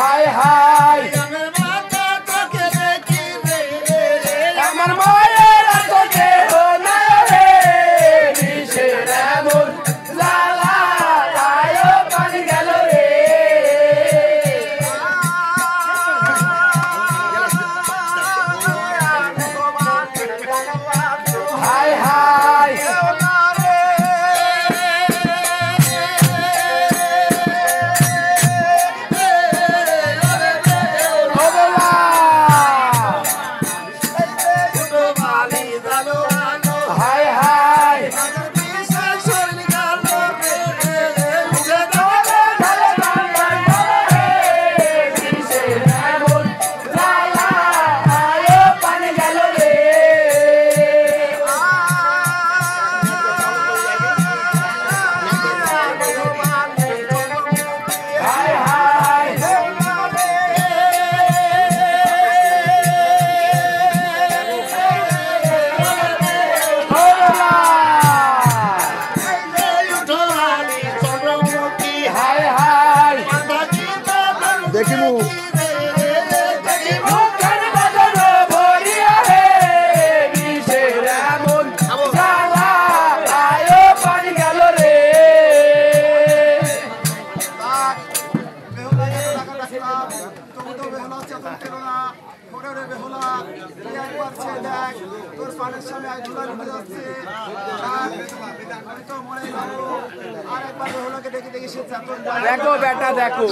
high high আমার মায়ের তো কেহ নাই রে বিষের এমন জ্বালা আয় পানি গেল রে হাই হাই দেখিমু দেখো বেটা দেখো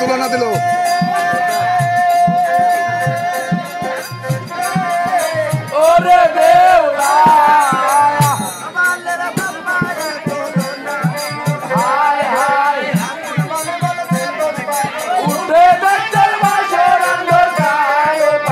তুলনা দিল ওরে বেউলা হায় হায় উঠে বেচার বাসর অন্ধকার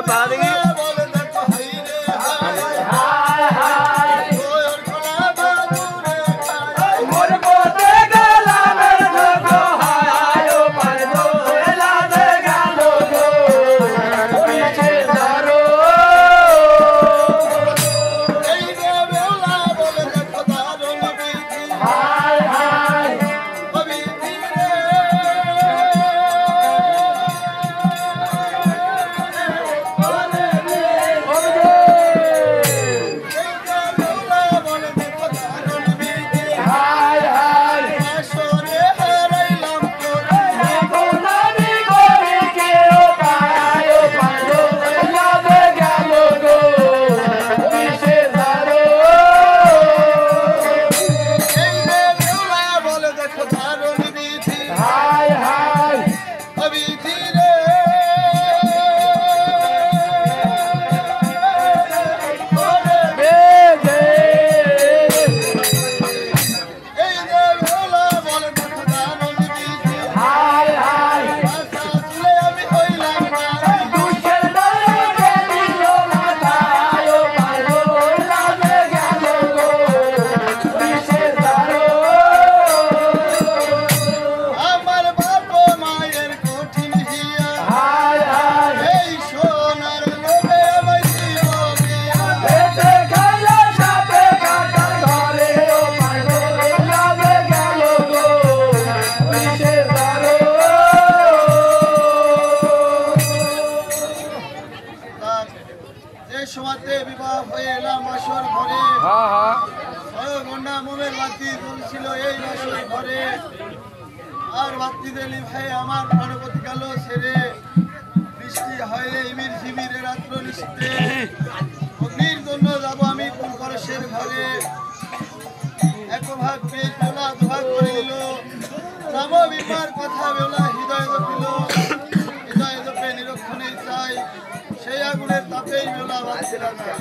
পা দেখি বিবাহ হয়ে এলাম আসর ঘরে ঘন্টা মোমের বাতি জ্বলছিল এই আসর ঘরে আর বাতিতে লিভাই আমার প্রাণপতি গেল ছেড়ে বৃষ্টি হয় রে ইমির শিবিরে রাত্র নিশীতে অগ্নির জন্য যাবো আমি কোন পরশের ঘরে এক ভাগ পেয়ে বেলা দুভাগ করে দিল যাব বিপার কথা বেলা হৃদয় জপিল হৃদয় জপে নিরক্ষণে চাই সেই আগুনের তাপেই বেলা বাঁচতে লাগা